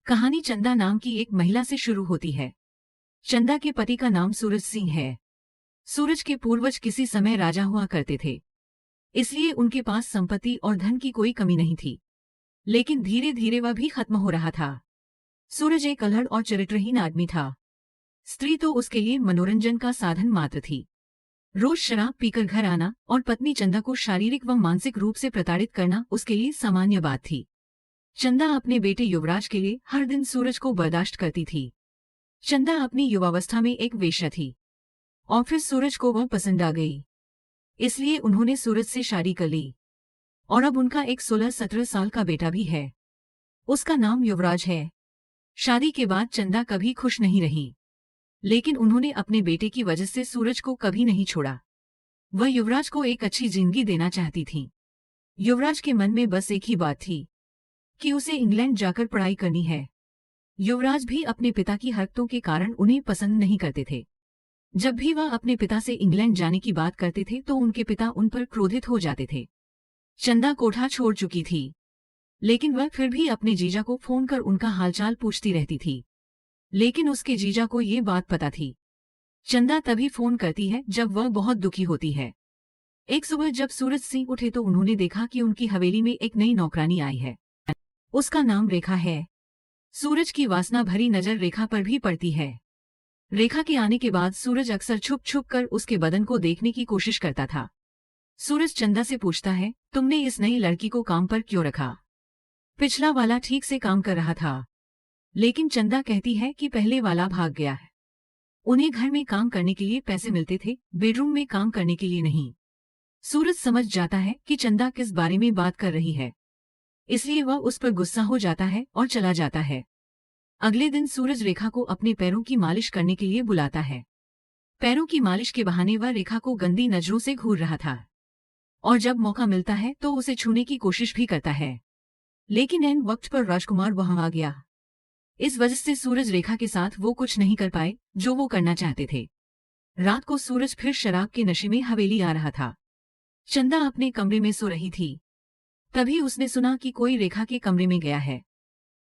कहानी चंदा नाम की एक महिला से शुरू होती है। चंदा के पति का नाम सूरज सिंह है। सूरज के पूर्वज किसी समय राजा हुआ करते थे, इसलिए उनके पास संपत्ति और धन की कोई कमी नहीं थी। लेकिन धीरे धीरे वह भी खत्म हो रहा था। सूरज एक अल्हड़ और चरित्रहीन आदमी था। स्त्री तो उसके लिए मनोरंजन का साधन मात्र थी। रोज शराब पीकर घर आना और पत्नी चंदा को शारीरिक व मानसिक रूप से प्रताड़ित करना उसके लिए सामान्य बात थी। चंदा अपने बेटे युवराज के लिए हर दिन सूरज को बर्दाश्त करती थी। चंदा अपनी युवावस्था में एक वेश्या थी और फिर सूरज को वह पसंद आ गई, इसलिए उन्होंने सूरज से शादी कर ली और अब उनका एक 16-17 साल का बेटा भी है। उसका नाम युवराज है। शादी के बाद चंदा कभी खुश नहीं रही, लेकिन उन्होंने अपने बेटे की वजह से सूरज को कभी नहीं छोड़ा। वह युवराज को एक अच्छी जिंदगी देना चाहती थी। युवराज के मन में बस एक ही बात थी कि उसे इंग्लैंड जाकर पढ़ाई करनी है। युवराज भी अपने पिता की हरकतों के कारण उन्हें पसंद नहीं करते थे। जब भी वह अपने पिता से इंग्लैंड जाने की बात करते थे तो उनके पिता उन पर क्रोधित हो जाते थे। चंदा कोठा छोड़ चुकी थी, लेकिन वह फिर भी अपने जीजा को फोन कर उनका हालचाल पूछती रहती थी। लेकिन उसके जीजा को ये बात पता थी। चंदा तभी फोन करती है जब वह बहुत दुखी होती है। एक सुबह जब सूरज सिंह उठे तो उन्होंने देखा कि उनकी हवेली में एक नई नौकरानी आई है। उसका नाम रेखा है। सूरज की वासना भरी नजर रेखा पर भी पड़ती है। रेखा के आने के बाद सूरज अक्सर छुप छुप कर उसके बदन को देखने की कोशिश करता था। सूरज चंदा से पूछता है, तुमने इस नई लड़की को काम पर क्यों रखा? पिछला वाला ठीक से काम कर रहा था। लेकिन चंदा कहती है कि पहले वाला भाग गया है। उन्हें घर में काम करने के लिए पैसे मिलते थे, बेडरूम में काम करने के लिए नहीं। सूरज समझ जाता है कि चंदा किस बारे में बात कर रही है, इसलिए वह उस पर गुस्सा हो जाता है और चला जाता है। अगले दिन सूरज रेखा को अपने पैरों की मालिश करने के लिए बुलाता है। पैरों की मालिश के बहाने वह रेखा को गंदी नजरों से घूर रहा था और जब मौका मिलता है तो उसे छूने की कोशिश भी करता है। लेकिन ऐन वक्त पर राजकुमार वहां आ गया। इस वजह से सूरज रेखा के साथ वो कुछ नहीं कर पाए जो वो करना चाहते थे। रात को सूरज फिर शराब के नशे में हवेली आ रहा था। चंदा अपने कमरे में सो रही थी। तभी उसने सुना कि कोई रेखा के कमरे में गया है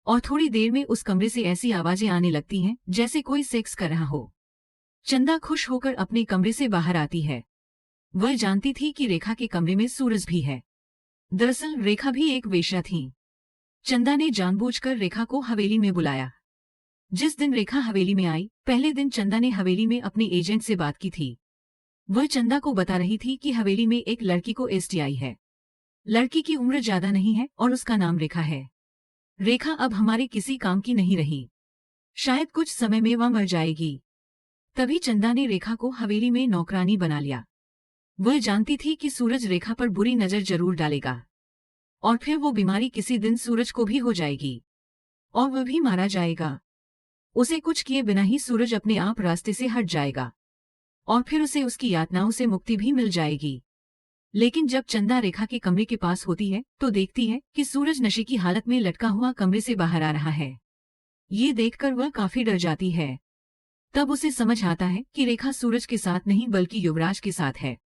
और थोड़ी देर में उस कमरे से ऐसी आवाजें आने लगती हैं जैसे कोई सेक्स कर रहा हो। चंदा खुश होकर अपने कमरे से बाहर आती है। वह जानती थी कि रेखा के कमरे में सूरज भी है। दरअसल रेखा भी एक वेश्या थी। चंदा ने जानबूझकर रेखा को हवेली में बुलाया। जिस दिन रेखा हवेली में आई, पहले दिन चंदा ने हवेली में अपने एजेंट से बात की थी। वह चंदा को बता रही थी कि हवेली में एक लड़की को STI है। लड़की की उम्र ज्यादा नहीं है और उसका नाम रेखा है। रेखा अब हमारे किसी काम की नहीं रही। शायद कुछ समय में वह मर जाएगी। तभी चंदा ने रेखा को हवेली में नौकरानी बना लिया। वह जानती थी कि सूरज रेखा पर बुरी नजर जरूर डालेगा और फिर वो बीमारी किसी दिन सूरज को भी हो जाएगी और वह भी मारा जाएगा। उसे कुछ किए बिना ही सूरज अपने आप रास्ते से हट जाएगा और फिर उसे उसकी यातनाओं से मुक्ति भी मिल जाएगी। लेकिन जब चंदा रेखा के कमरे के पास होती है तो देखती है कि सूरज नशे की हालत में लटका हुआ कमरे से बाहर आ रहा है। ये देखकर वह काफी डर जाती है। तब उसे समझ आता है कि रेखा सूरज के साथ नहीं बल्कि युवराज के साथ है।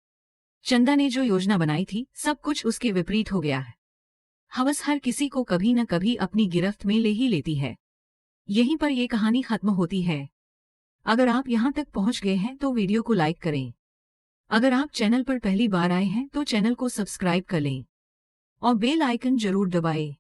चंदा ने जो योजना बनाई थी सब कुछ उसके विपरीत हो गया है। हवस हर किसी को कभी न कभी अपनी गिरफ्त में ले ही लेती है। यहीं पर यह कहानी खत्म होती है। अगर आप यहाँ तक पहुँच गए हैं तो वीडियो को लाइक करें। अगर आप चैनल पर पहली बार आए हैं तो चैनल को सब्सक्राइब कर लें और बेल आइकन जरूर दबाएं।